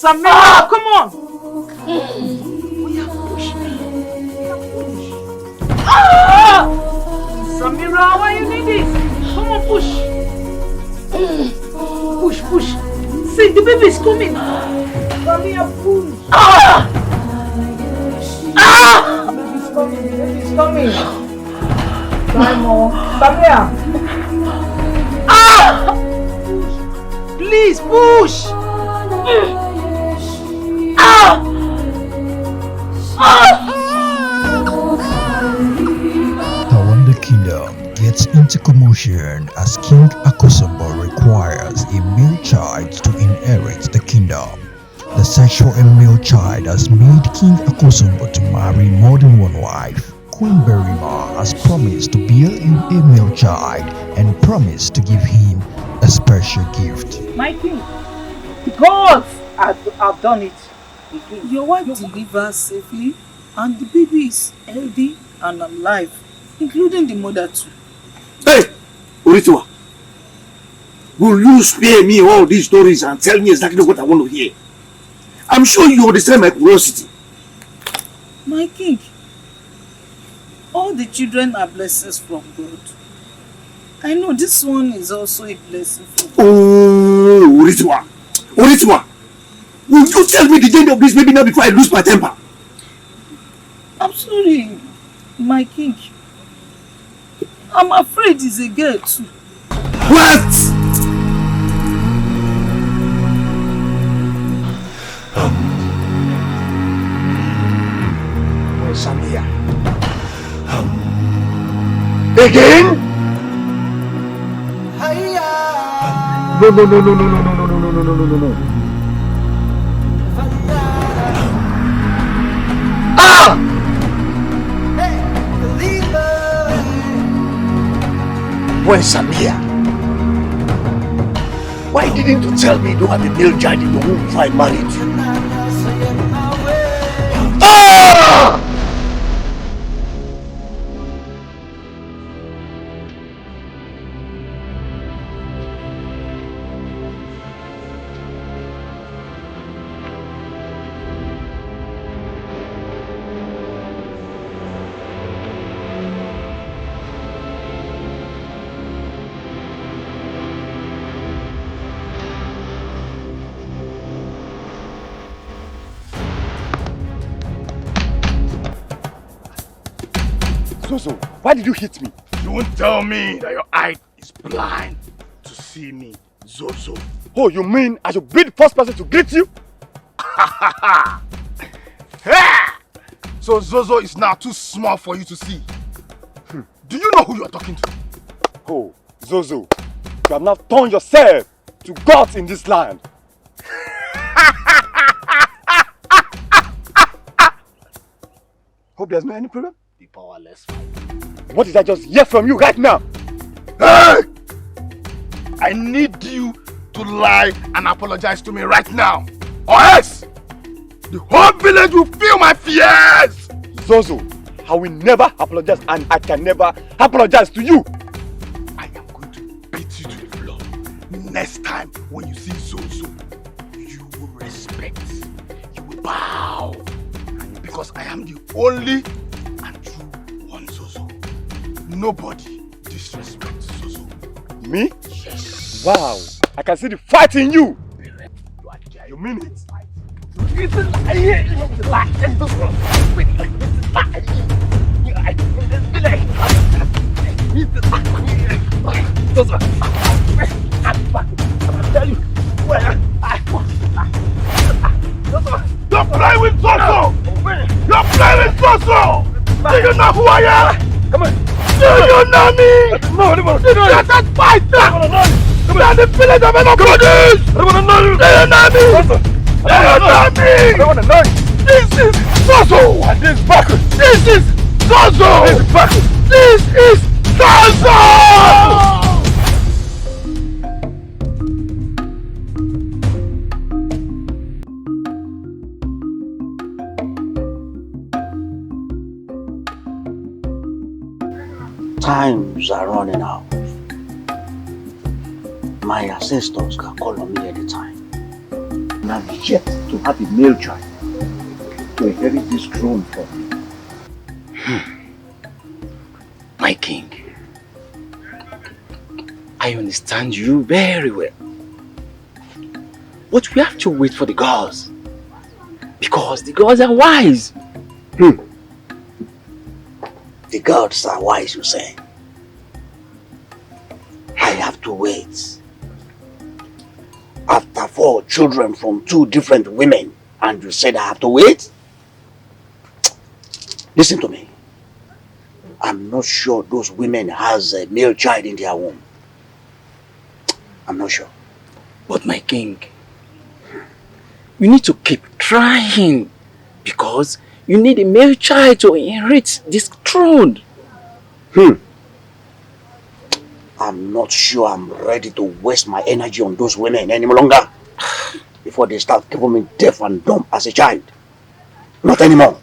Samira, come on! Samira, why you need this? Come on, push! Push! See, the baby is coming! Samira, push! The baby is coming! Simon, Samira! Please, push! The kingdom gets into commotion as King Akosombo requires a male child to inherit the kingdom. The sexual and male child has made King Akosombo to marry more than one wife. Queen Berima has promised to bear him a male child and promised to give him a special gift. My king, God have done it. Your wife delivered safely and the baby is healthy and alive, including the mother too. Hey! Oritiwa! Will you spare me all these stories and tell me exactly what I want to hear? I'm sure you understand my curiosity. My king, all the children are blessings from God. I know this one is also a blessing from God. Oh, Oritiwa! Will you tell me the gender of this baby now before I lose my temper? I'm sorry, my king. I'm afraid it's a girl too. What? Samia. Again? No. Ah! Where's Samia? Why didn't you tell me you don't have a male child in your womb before I married you? Ah! So, why did you hit me? You won't tell me that your eye is blind to see me, Zozo. Oh, you mean I should be the first person to greet you? So Zozo is now too small for you to see. Do you know who you are talking to? Oh, Zozo, you have now turned yourself to gods in this land. Hope there's no any problem? The powerless. What did I just hear from you right now? Hey! I need you to lie and apologize to me right now. Or else, the whole village will feel my fears! Zozo, I will never apologize and I can never apologize to you. I am going to beat you to the floor. Next time when you see Zozo, you will respect. You will bow. Because I am the only and true one Zozo. Nobody disrespects Zozo. Me? Yes. Wow, I can see the fight in you. You mean it? It's a lie. It's a lie. It's a lie. Don't play with Zozo! Don't play with Zozo! Do you know who I am? Come on. Do you know me? No. Let us fight! Stand the village of Enokodis! I don't want to know you. Do you know me? Do you know me? I don't want to know you. This is Zozo! And this is backwards. This is Zozo! This is backwards. This is Zozo! Times are running out. My ancestors can call on me anytime. You have yet to have a male child to inherit this throne from me. My king, I understand you very well. But we have to wait for the gods. Because the gods are wise. The gods are wise, you say. I have to wait. After 4 children from 2 different women, and you said I have to wait? Listen to me. I'm not sure those women has a male child in their womb. I'm not sure. But my king, you need to keep trying. Because you need a male child to inherit this throne. I'm not sure I'm ready to waste my energy on those women any longer before they start keeping me deaf and dumb as a child. Not anymore.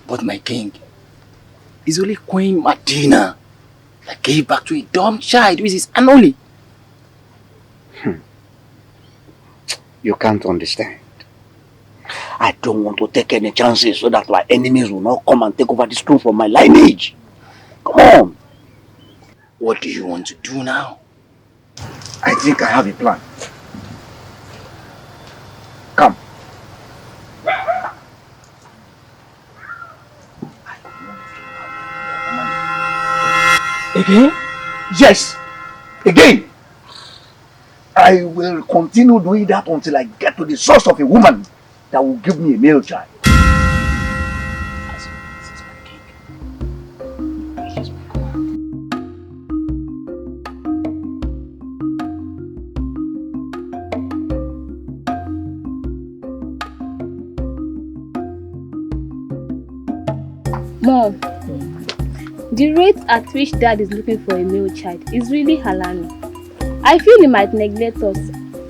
But my king, it's only Queen Martina that gave back to a dumb child which is Anoli. You can't understand. I don't want to take any chances so that my enemies will not come and take over this throne from my lineage. Come on. What do you want to do now? I think I have a plan. Come. Again? Yes, again. I will continue doing that until I get to the source of a woman that will give me a male child. Mom, the rate at which Dad is looking for a male child is really alarming. I feel he might neglect us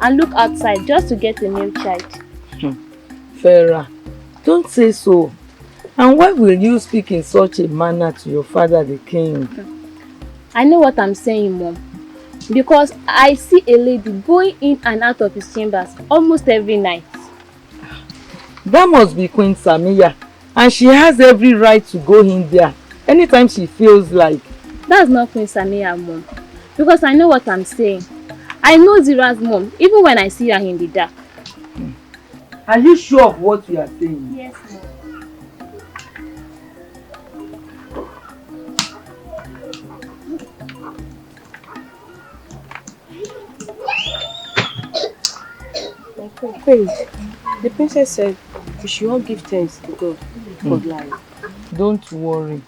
and look outside just to get a male child. Farah, don't say so. And why will you speak in such a manner to your father, the king? I know what I'm saying, Mom. Because I see a lady going in and out of his chambers almost every night. That must be Queen Samia. And she has every right to go in there anytime she feels like. That's not Queen Samia, Mom. Because I know what I'm saying. I know Zira's mom, even when I see her in the dark. Are you sure of what you are saying? Yes, Mom. Queen, the princess said we should all give thanks to God for life. Don't worry.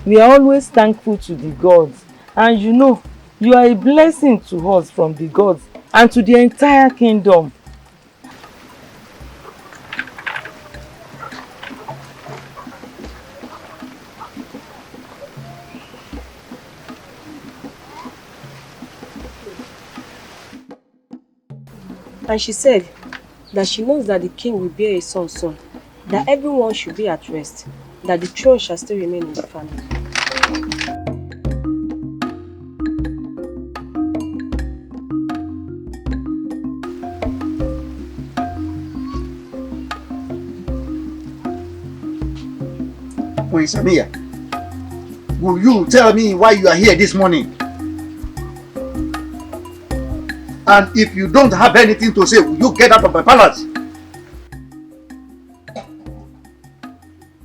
We are always thankful to the gods. And you know, you are a blessing to us from the gods and to the entire kingdom. And she said that she knows that the king will bear a son soon, that everyone should be at rest, that the throne shall still remain in the family. Queen Samia, will you tell me why you are here this morning? And if you don't have anything to say, will you get out of my palace?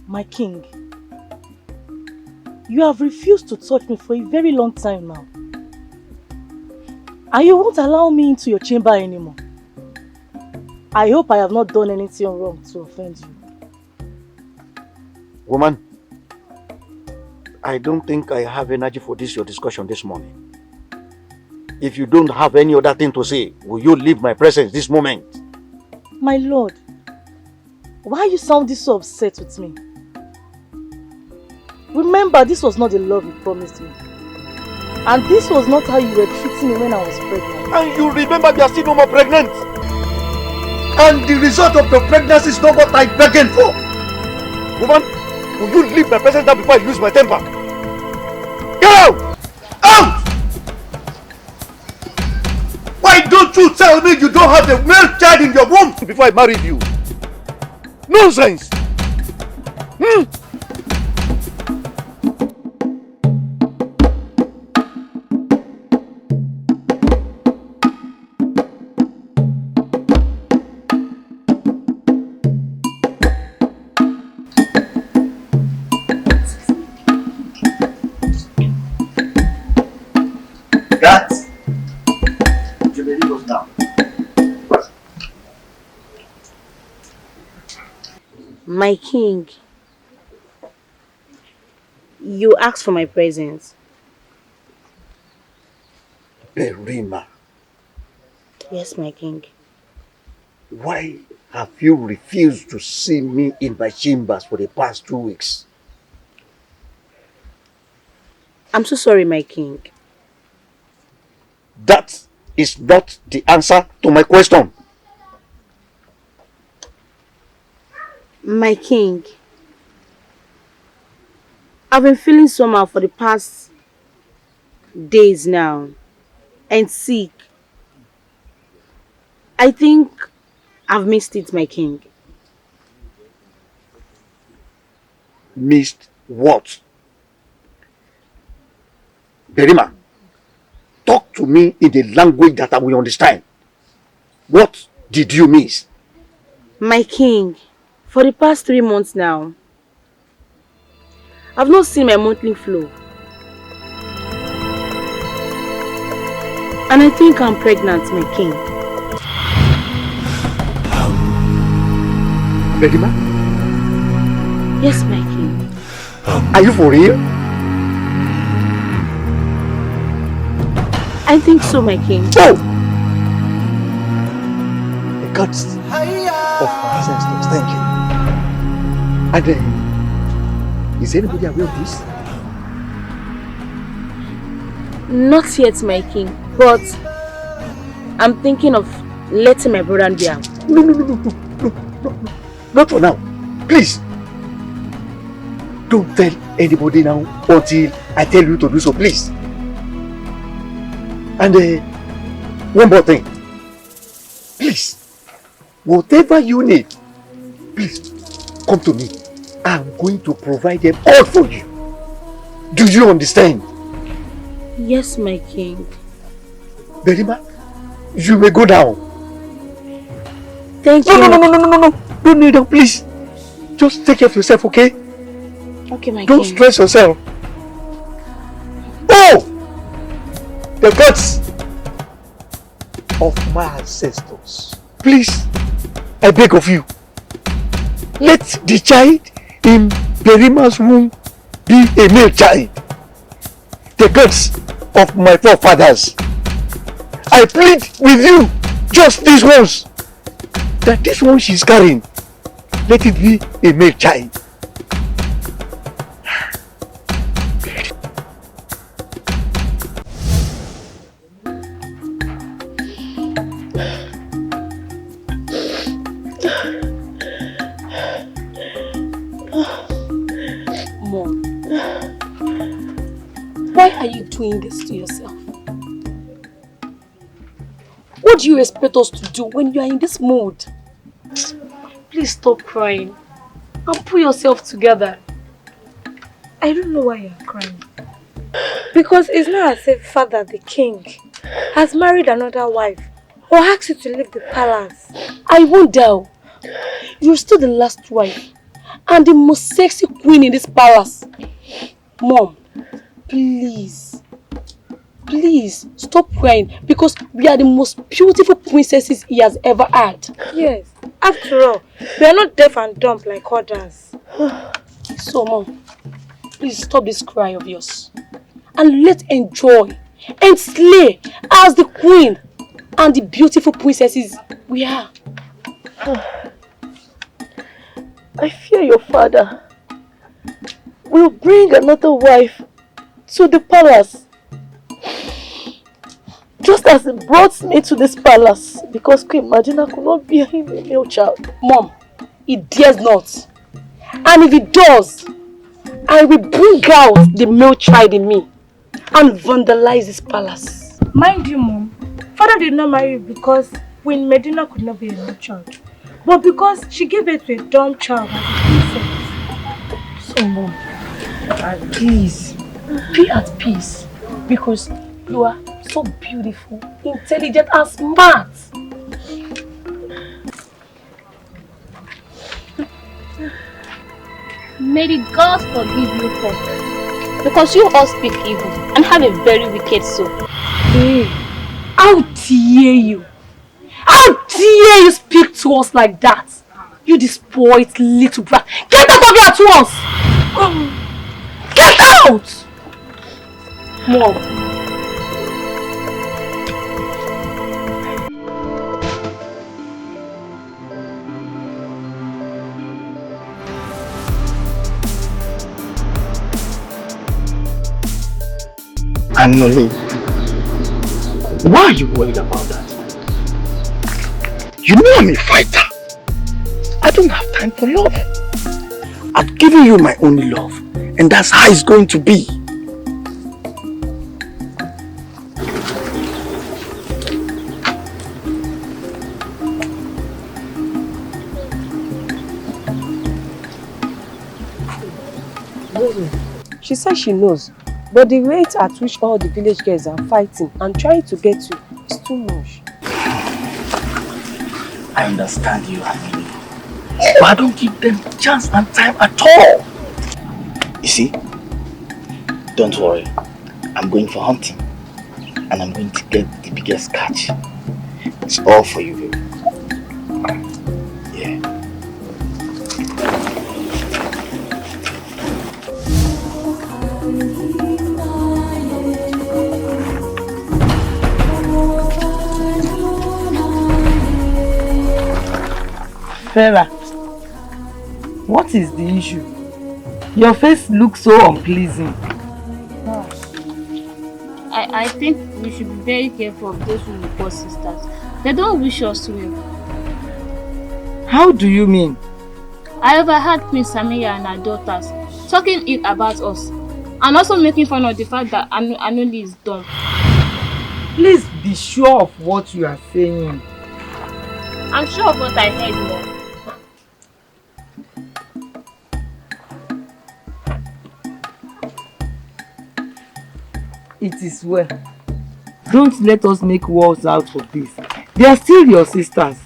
My king, you have refused to touch me for a very long time now. And you won't allow me into your chamber anymore. I hope I have not done anything wrong to offend you. Woman, I don't think I have energy for your discussion this morning. If you don't have any other thing to say, will you leave my presence this moment? My lord, why are you sounding so upset with me? Remember, this was not the love you promised me. And this was not how you were treating me when I was pregnant. And you remember you are still no more pregnant. And the result of the pregnancy is not what I begged for. Woman, will you leave my presence now before I lose my temper? Get out! Out! Don't you tell me you don't have a male child in your womb before I married you. Nonsense. My king, you asked for my presence. Berima, Yes, my king. why have you refused to see me in my chambers for the past 2 weeks? I'm so sorry, my king. That is not the answer to my question. My king, I've been feeling somehow for the past days now and sick. I think I've missed it, my king. Missed what? Berima, talk to me in the language that I will understand. What did you miss? My king, for the past 3 months now, I've not seen my monthly flow. And I think I'm pregnant, my king. Berima? Yes, my king. Are you for real? I think so, my king. Oh! The gods of my ancestors, thank you. And is anybody aware of this? Not yet, my king, but I'm thinking of letting my brother be out. No. Not for now. Please. Don't tell anybody now until I tell you to do so, please. And one more thing. Please, whatever you need, please come to me. I'm going to provide them all for you. Do you understand? Yes, my king. Berima, you may go down. Thank you. No. Don't kneel down, please. Just take care of yourself, okay? Okay, my Don't king. stress yourself. Oh! The gods of my ancestors. Please, I beg of you. Let the child in Berima's womb be a male child. The gods of my forefathers. I plead with you, just this once, that this one she's carrying, let it be a male child. Mom, why are you doing this to yourself? What do you expect us to do when you are in this mood? Please stop crying and pull yourself together. I don't know why you're crying. Because it's not as if Father the King has married another wife or asked you to leave the palace. I won't doubt. You're still the last wife and the most sexy queen in this palace. Mom, please stop crying because we are the most beautiful princesses he has ever had. Yes, after all, we are not deaf and dumb like others. So, Mom, please stop this cry of yours and let's enjoy and slay as the queen and the beautiful princesses we are. I fear your father will bring another wife to the palace. Just as he brought me to this palace because Queen Madina could not bear him a male child. Mom, he dares not. And if he does, I will bring out the male child in me and vandalize this palace. Mind you, Mom, Father did not marry you because Queen Medina could not be a male child, but because she gave birth to a dumb child as a princess. So, Mom, please, be at peace because you are so beautiful, intelligent, and smart. May the gods forgive you for, because you all speak evil and have a very wicked soul. Hey, how dare you? How dare you speak to us like that? You despoiled little brat. Get out of here at once! Get out! Mom. And Nolly, why are you worried about that? You know I'm a fighter. I don't have time for love. I've given you my only love, and that's how it's going to be. She says she knows, but the rate at which all the village girls are fighting and trying to get you is too much. I understand you, Amini. But I don't give them chance and time at all. You see, don't worry. I'm going for hunting. And I'm going to get the biggest catch. It's all for you, baby. Yeah. Farah, what is the issue? Your face looks so unpleasing. I think we should be very careful of those who we call sisters. They don't wish us well. How do you mean? I overheard Queen Samia and her daughters talking ill about us and also making fun of the fact that Anuli is dumb. Please be sure of what you are saying. I'm sure of what I heard, Mom. It is well. Don't let us make wars out of this. They are still your sisters.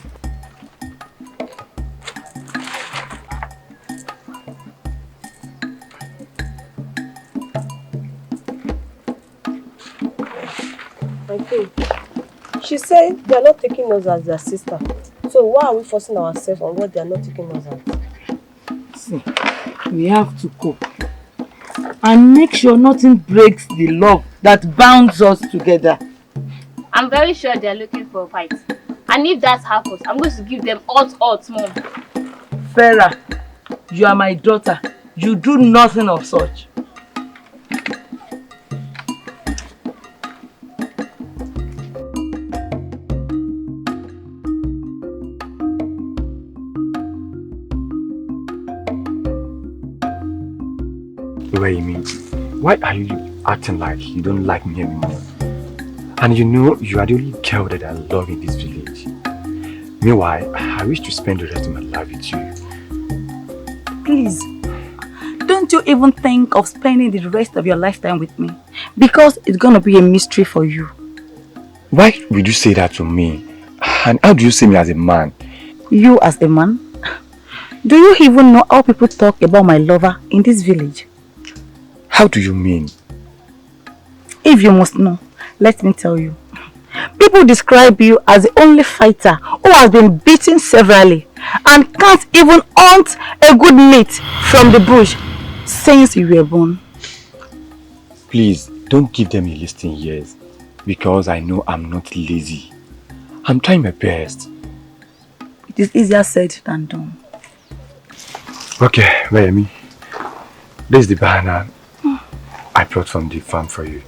My queen, she said they are not taking us as their sister. So why are we forcing ourselves on what they are not taking us as? See, we have to cope. And make sure nothing breaks the love that bounds us together. I'm very sure they are looking for a fight. And if that happens, I'm going to give them odds, Mom. Farah, you are my daughter. You do nothing of such. Wait, why are you acting like you don't like me anymore? And you know you are the only girl that I love in this village. Meanwhile, I wish to spend the rest of my life with you. Please, don't you even think of spending the rest of your lifetime with me? Because it's gonna be a mystery for you. Why would you say that to me? And how do you see me as a man? You as a man? Do you even know how people talk about my lover in this village? How do you mean? If you must know, let me tell you. People describe you as the only fighter who has been beaten severally and can't even hunt a good meat from the bush since you were born. Please, don't give them a list in years because I know I'm not lazy. I'm trying my best. It is easier said than done. Okay, Rayemi. This is the banana I brought from the farm for you.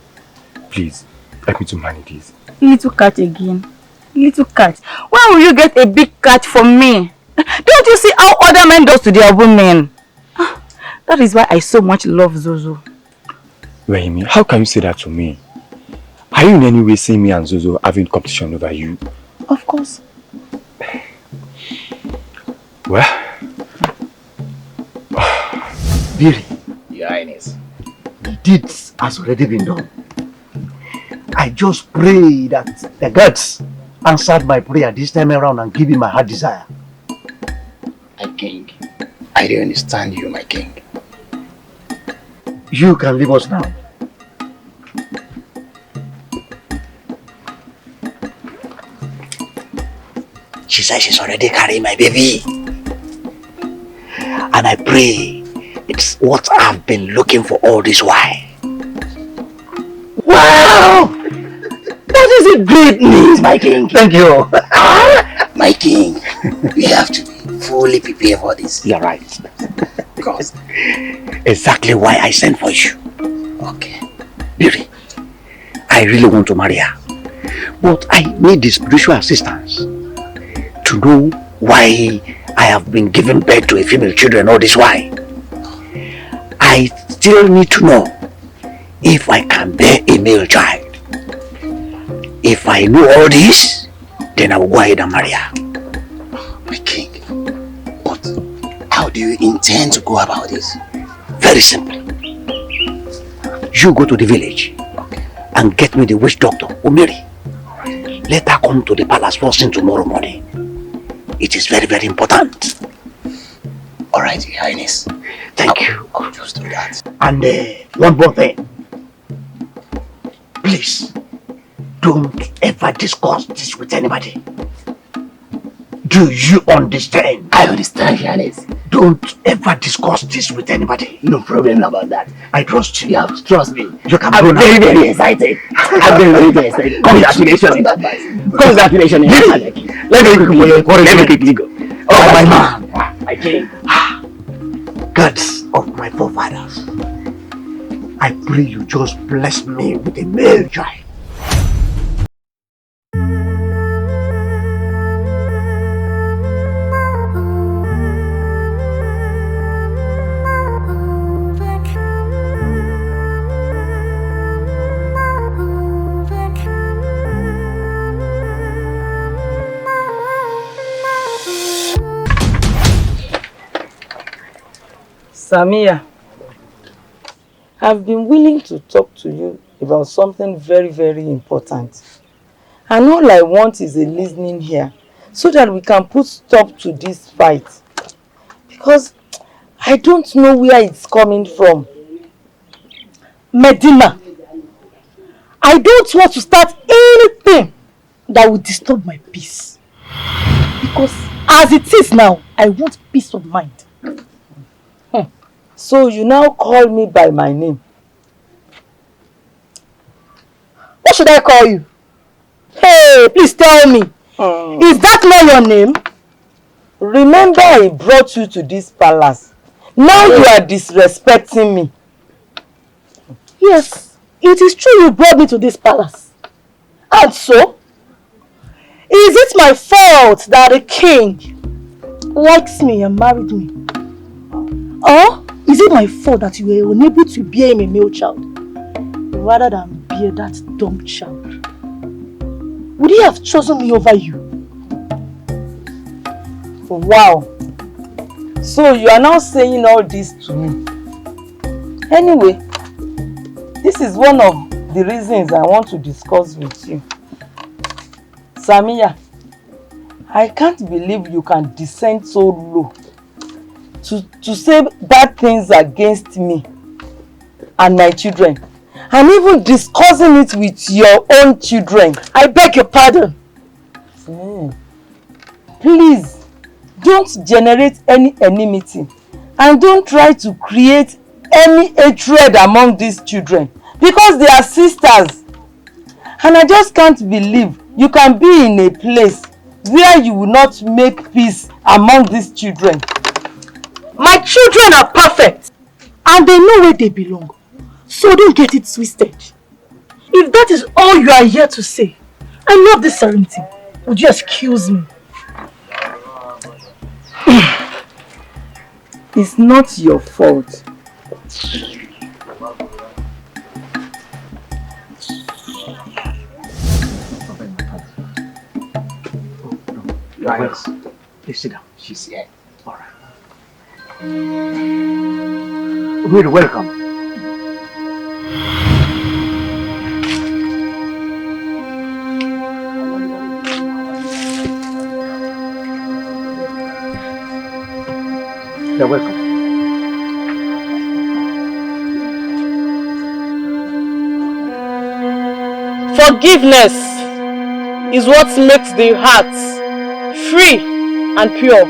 Please, help me to manage this. Little cat again. Little cat. When will you get a big cat for me? Don't you see how other men do to their women? That is why I so much love Zozo. Rayemi, how can you say that to me? Are you in any way seeing me and Zozo having competition over you? Of course. Well... Biri, Your Highness, the deeds has already been done. I just pray that the gods answered my prayer this time around and give me my heart desire. My king, I don't understand you, my king. You can leave us now. She says she's already carrying my baby. And I pray it's what I've been looking for all this while. Wow! That is a great news, my king. Thank you. My king, we have to be fully prepared for this. You're right. Because exactly why I sent for you. Okay. Biri, I really want to marry her. But I need the spiritual assistance to know why I have been giving birth to a female children all this while. I still need to know if I can bear a male child. If I know all this, then I will go ahead and marry her. My king, but how do you intend to go about this? Very simple. You go to the village and get me the witch doctor, Umiri. Let her come to the palace first thing tomorrow morning. It is very, very important. Alright, Your Highness. Thank you. I'll just do that. And one more thing. Please, don't ever discuss this with anybody. Do you understand? I understand, Your Highness. Don't ever discuss this with anybody. No problem about that. I trust you. You have to trust me. You can I'm go now. very, very excited. I'm very, very excited. Congratulations. Congratulations. Let me quickly go. Oh, my man. My king. Gods of my forefathers, I pray you just bless me with a male child. Samia, I've been willing to talk to you about something very, very important. And all I want is a listening ear so that we can put stop to this fight. Because I don't know where it's coming from. Medina, I don't want to start anything that will disturb my peace. Because as it is now, I want peace of mind. So you now call me by my name. What should I call you? Hey, please tell me. Is that not your name? Remember I brought you to this palace. Now you are disrespecting me. Yes, it is true you brought me to this palace. And so? Is it my fault that the king likes me and married me? Or is it my fault that you were unable to bear him a male child rather than bear that dumb child? Would he have chosen me over you? Wow. So you are now saying all this to me. Anyway, this is one of the reasons I want to discuss with you. Samia, I can't believe you can descend so low to say bad things against me and my children, and even discussing it with your own children. I beg your pardon. Please, don't generate any enmity and don't try to create any hatred among these children because they are sisters. And I just can't believe you can be in a place where you will not make peace among these children. My children are perfect and they know where they belong. So don't get it twisted. If that is all you are here to say, I love this serenity. Would you excuse me? It's not your fault. You are welcome. Please sit down. She's here. All right. Really welcome. You're welcome. Forgiveness is what makes the heart free and pure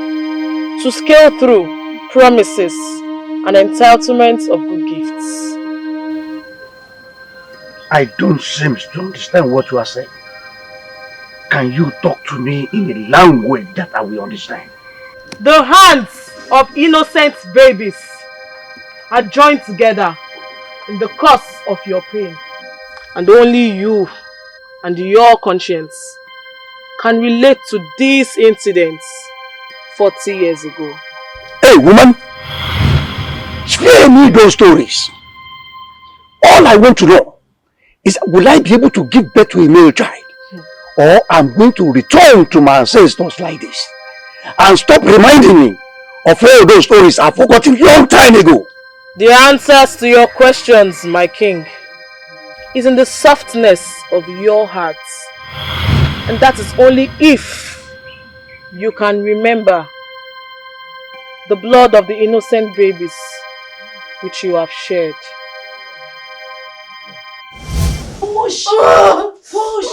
to scale through promises and entitlements of good gifts. I don't seem to understand what you are saying. Can you talk to me in a language that I will understand? The hands of innocent babies are joined together in the cause of your pain. And only you and your conscience can relate to these incidents 40 years ago. Hey woman, spare me those stories. All I want to know is, will I be able to give birth to a male child? Or I'm going to return to my ancestors like this and stop reminding me of all those stories I've forgotten a long time ago. The answers to your questions, my king, is in the softness of your hearts. And that is only if you can remember the blood of the innocent babies which you have shed. Push! Push! Push!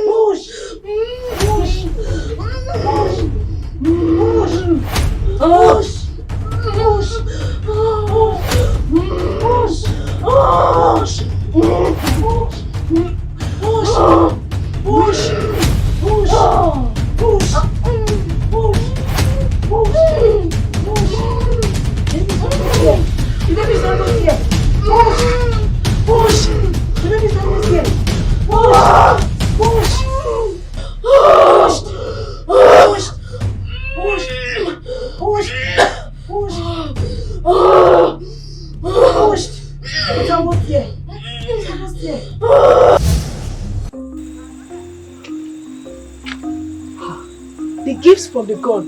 Push! Push! Push! Push! Push! Push! Push! Push! The baby's almost here. Push! Push! The baby's almost here. Push! Push! Push! Push! Push! Push! Push! Push! It's almost here. It's almost here. The gifts from the God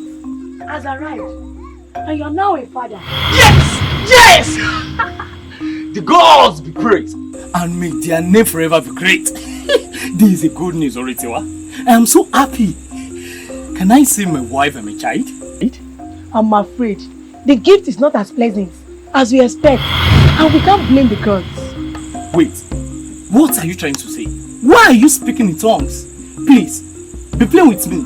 has arrived, and you are now a father. Yes! Yes! The gods be praised, and may their name forever be great. This is a good news, Oritiwa. I am so happy. Can I see my wife and my child? I'm afraid the gift is not as pleasant as we expect, and we can't blame the gods. Wait, what are you trying to say? Why are you speaking in tongues? Please, be playing with me.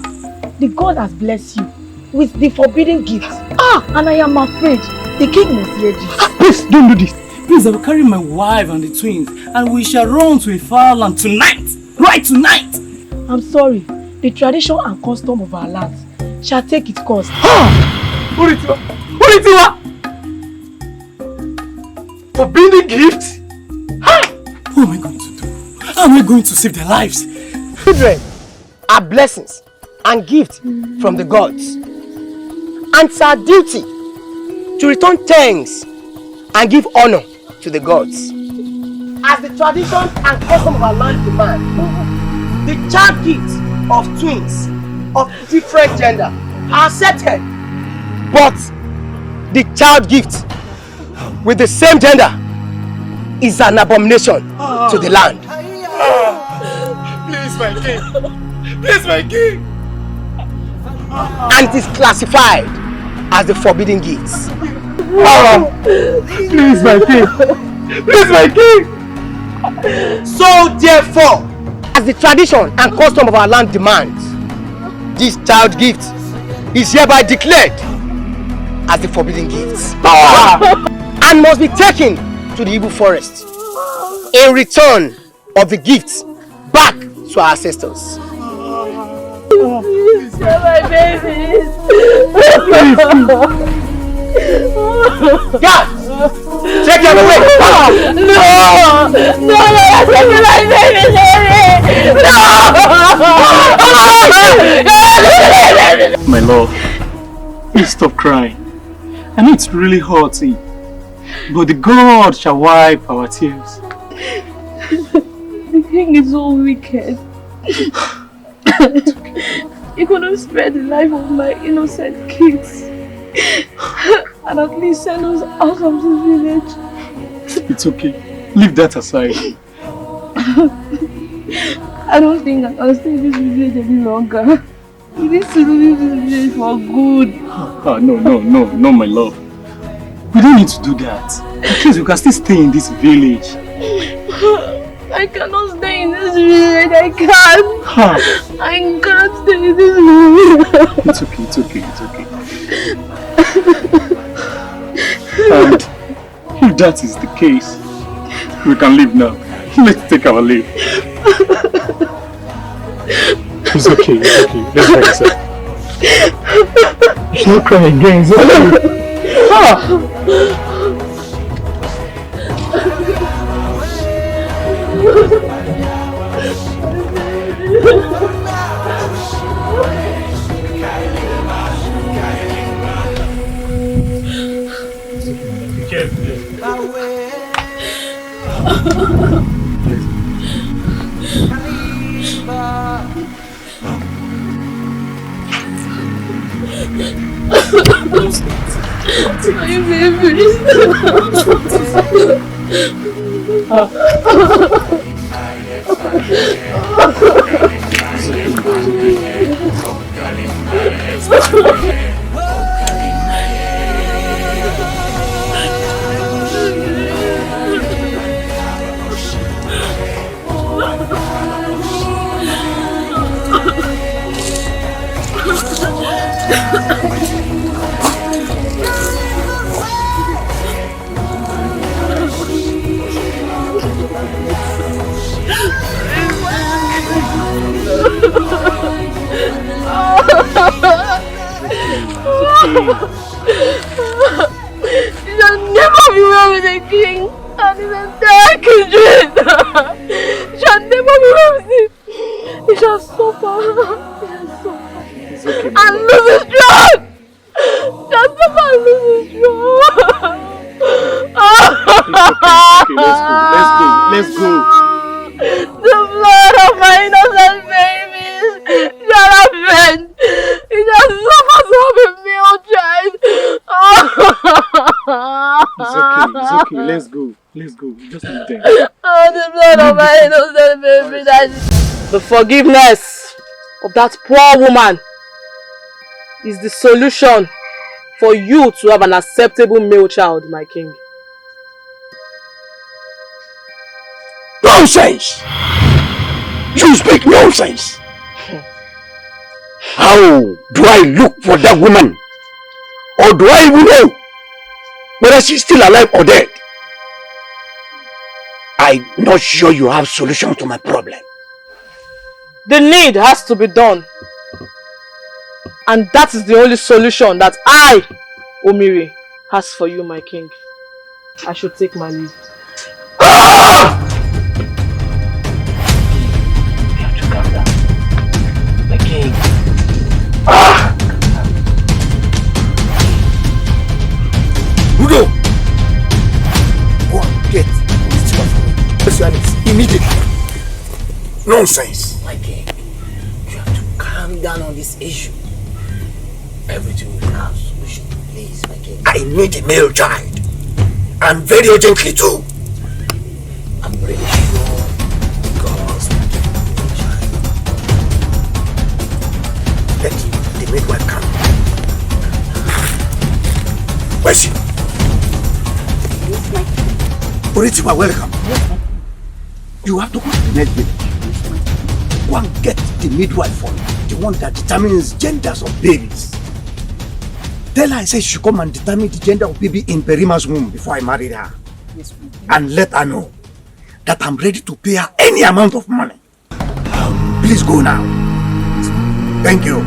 The God has blessed you with the forbidden gift. And I am afraid the king must hear this. Please, don't do this. Please, I will carry my wife and the twins, and we shall run to a far land tonight. Right tonight. I'm sorry. The tradition and custom of our land shall take its course. Oritiwa! Oritiwa! Forbidden gift? What am I going to do? How am I going to save their lives? Children are blessings and gifts from the gods. And it's our duty to return thanks and give honor to the gods. As the tradition and custom of our land demand, the child gifts of twins of different gender are accepted. But the child gift with the same gender is an abomination to the land. Please, my king. Please, my king. And it is classified as the forbidden gifts. Please, my king. Please, my king. So therefore, as the tradition and custom of our land demands, this child gift is hereby declared as the forbidden gifts and must be taken to the evil forest in return of the gifts back to our ancestors. Please, my babies. Yeah! Take them away! No! No, take my babies away! My love, please stop crying. I know it's really hurting, but the God shall wipe our tears. The king is so wicked. He you could have spared the life of my innocent kids. And at least send us out of this village. It's okay. Leave that aside. I don't think I can stay in this village any longer. We need to leave this village for good. No, my love. We don't need to do that. At least we can still stay in this village. I cannot stay in this village. I can't. I can't stay in this village. It's okay. And if that is the case, we can leave now. Let's take our leave. It's okay. Let's go inside. You should cry again. It's okay. You shall never be well with the king and his entire kindred. You shall never be well with him. He shall suffer. And lose his throne. Shall suffer and lose his throne. Let's go. The blood of my innocent babies shall avenge. He shall suffer to have a male child. It's okay. Let's go. Just leave them. Oh, the blood of my innocent babies. The forgiveness of that poor woman is the solution for you to have an acceptable male child, my king. Nonsense! You speak nonsense! How do I look for that woman? Or do I even know whether she's still alive or dead? I'm not sure you have solution to my problem. The need has to be done. And that is the only solution that I, Omiri, has for you, my king. I should take my leave. You have to calm down. My king. Udo! Go and get this one for me. Specialist, immediately. Nonsense. My king, you have to calm down on this issue. Everything will have solution. Please, my king. I need a male child. And very urgently too. I'm pretty sure God's will give me a child. Let the midwife come. Where's she? Yes, my king. Uritima, welcome. Yes, my king. You have to go to the next village. Go and get the midwife for me. The one that determines genders of babies. Tell her I said she should come and determine the gender of baby in Perima's womb before I married her. Yes, my king. And let her know that I'm ready to pay her any amount of money. Please go now. Thank you.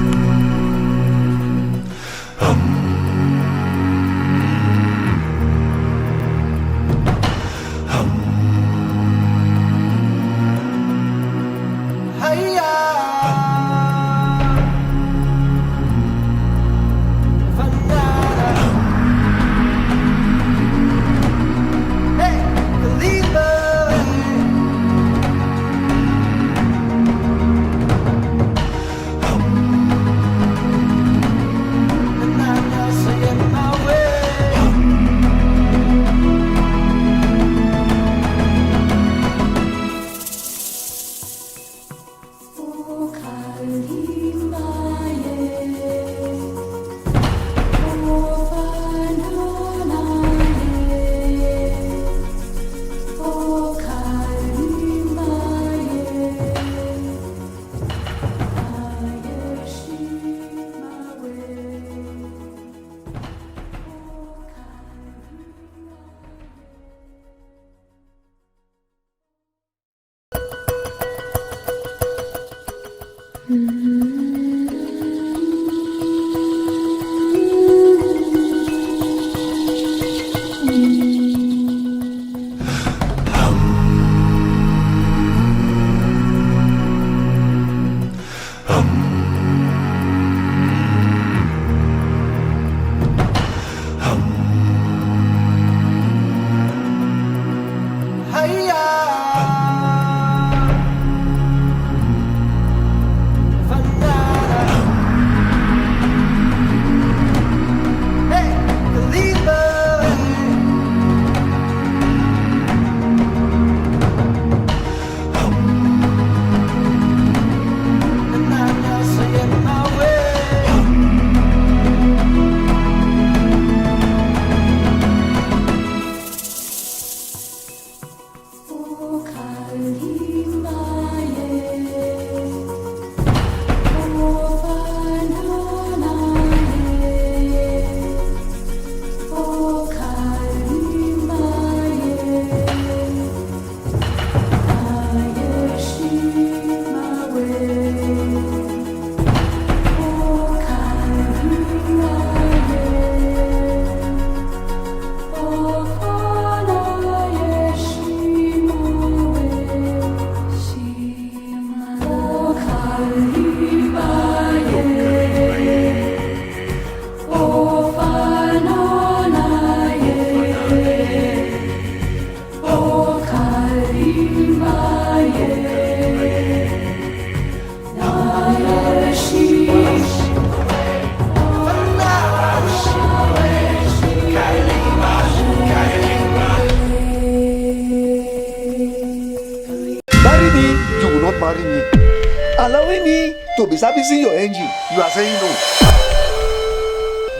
Servicing your engine, you are saying no.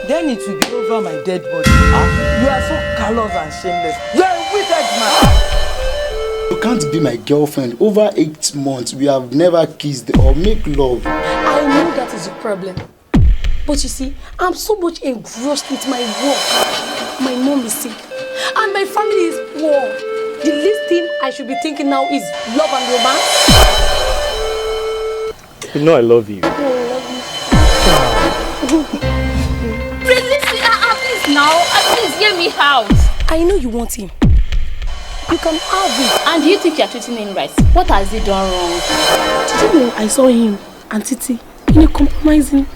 Then it will be over my dead body. You are so callous and shameless. You are a wicked man. You can't be my girlfriend. Over 8 months, we have never kissed or make love. I know that is a problem. But you see, I'm so much engrossed with my work. My mom is sick. And my family is poor. The least thing I should be thinking now is love and romance. You know I love you. Release me at least now. At least get me out. I know you want him. You can have him. And do you think you're treating him right? What has he done wrong? Did you know I saw him and Titi in a compromising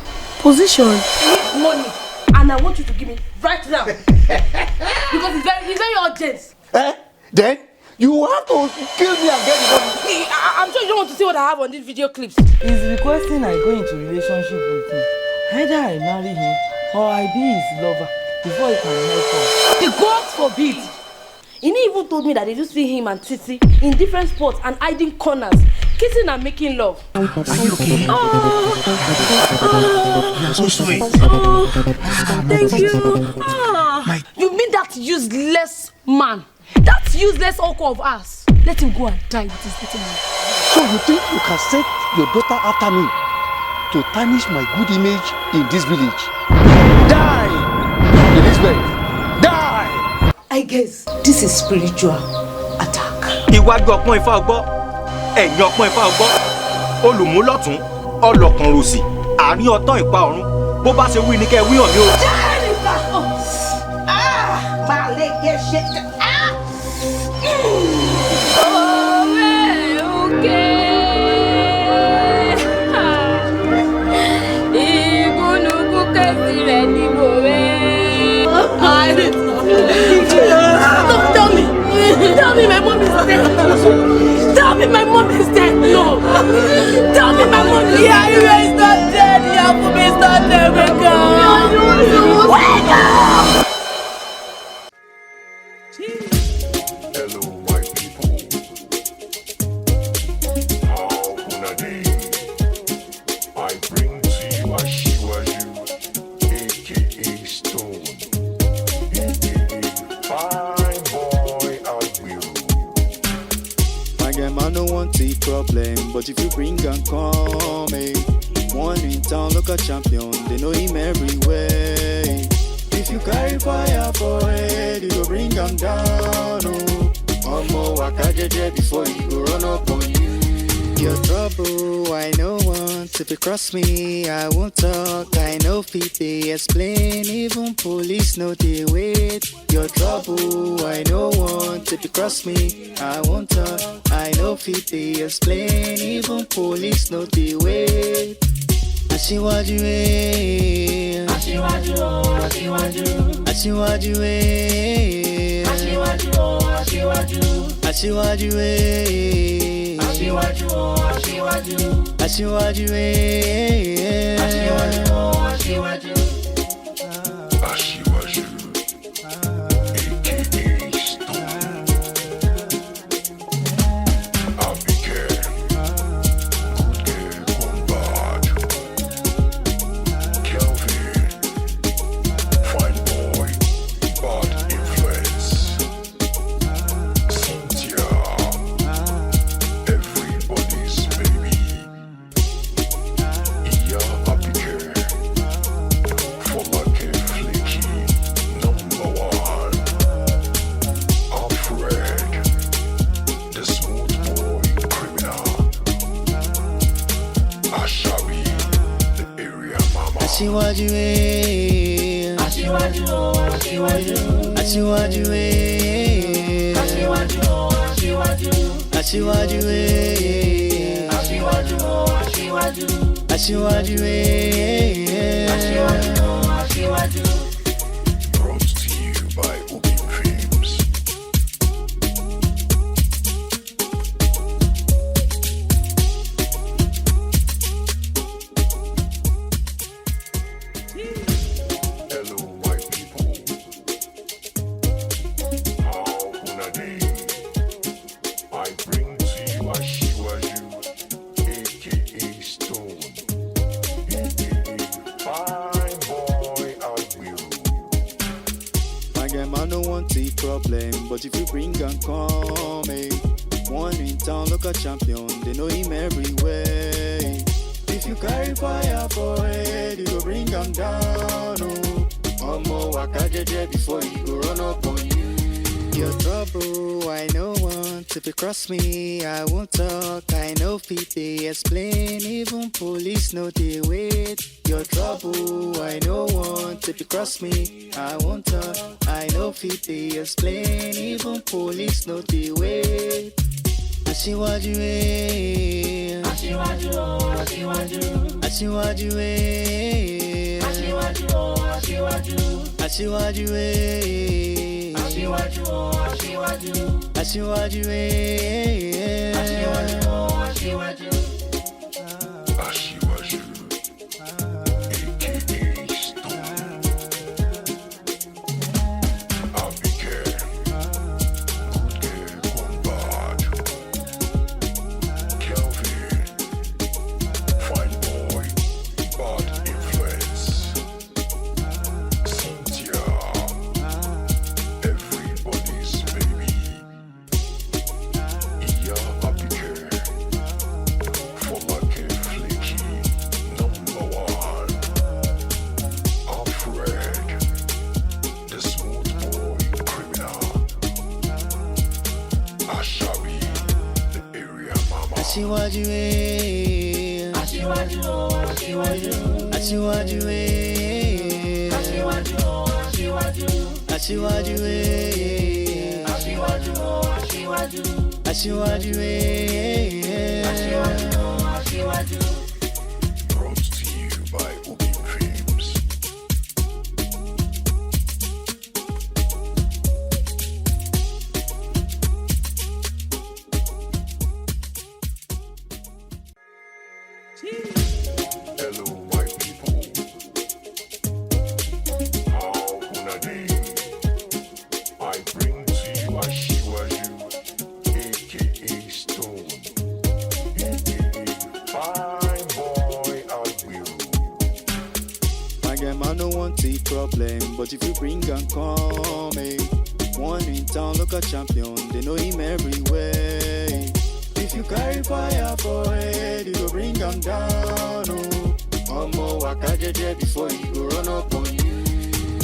position? I need money and I want you to give me right now. Because it's very urgent. Then you have to kill me and get the money. I'm sure you don't want to see what I have on these video clips. He's requesting I go into relationship with him. Either I marry him or I be his lover before he can help us. The gods forbid. He even told me that they used to see him and Titi in different spots and hiding corners, kissing and making love. Are you okay? You're so sweet. Thank you. You mean that useless man? That useless uncle of ours? Let him go and die with his little man. So you think you can set your daughter after me to tarnish my good image in this village? Die! Elizabeth, die! I guess this is spiritual attack. Iwájú ọpọ́n Ifá ọgbọ́, ẹ̀yìn ọpọ́n Ifá ọgbọ́, olùmúlọ̀tún, ọlọ́kan ròsì, àárín ọ̀tán ìpa ọ̀run, bó bá ṣe wí ni kẹ́ wí hàn mí o. Máa lè gé ṣe. Tell me my mom is dead. Tell me my mom is dead. No. Tell me my mom is dead. Yaira is not dead. Yakubu is not dead. Wake up. Wake up. Hello, my people. How una dey? I bring to you Ashiwaju, aka Stone, aka Fine Boy Agbiru. My grandma no want a problem, but if you bring and come, eh? One in town, look a champion, they know him everywhere. If you carry fire for head, you go bring him down, oh. Omo waka jeje before he go run up on you. Your trouble, I no want. If you cross me, I won't talk. I know people explain, even police know they wait. Your trouble, I no want. If you cross me, I won't talk. I know people explain, even police know they wait. Aṣíwájú Aṣíwájú Aṣíwájú Aṣíwájú Aṣíwájú Aṣíwájú Aṣíwájú Aṣíwájú Aṣíwájú Aṣíwájú Aṣíwájú Aṣíwájú, aka Stone. Abike, good girl gone bad. Kelvin, fine boy, bad influence. Cynthia, everybody's baby. Iya Abike, for like a flaky number one. Alfred, the smooth boy criminal. Ashabi, the area mama. Aṣíwájú Aṣíwájú Aṣíwájú Aṣíwájú Aṣíwájú Aṣíwájú Aṣíwájú Aṣíwájú Aṣíwájú Aṣíwájú Aṣíwájú. Brought to you by Obi Films. Hello, my people. How una dey? I bring to you Aṣíwájú, aka Stone, aka fine boy Agbiru. My game, I no want the problem, but if you bring and come, one in town, local champion, they know him everywhere. If you carry fire for head, you go bring him down. Oh, more waka jeje before he go run up on you. Your trouble, I no want. If you cross me, I won't talk. I know people explain, even police know they wait. Your trouble, I no want. If you cross me, I won't talk. I know people explain, even police know they wait. Aṣíwájú Aṣíwájú Aṣíwájú Aṣíwájú Aṣíwájú Aṣíwájú Aṣíwájú Aṣíwájú Aṣíwájú Aṣíwájú Aṣíwájú. Aṣíwájú, aka Stone. Abike, good girl gone bad. Kelvin, fine boy, bad influence. Cynthia, everybody's baby. Iya Abike, for like a flaky number one. Alfred, the smooth boy criminal. Ashabi, the area mama. Aṣíwájú Aṣíwájú Aṣíwájú Aṣíwájú Aṣíwájú Aṣíwájú Aṣíwájú Aṣíwájú Aṣíwájú Aṣíwájú. Brought to you by Obi Films. Hello, my people. How una dey? I bring to you Aṣíwájú, aka Stone, aka fine boy Agbiru. My game, I no want the problem, but if you bring and come, one in town, local champion, they know him everywhere. If you carry fire for head, you go bring him down. Oh, more waka jeje before he go run up on you.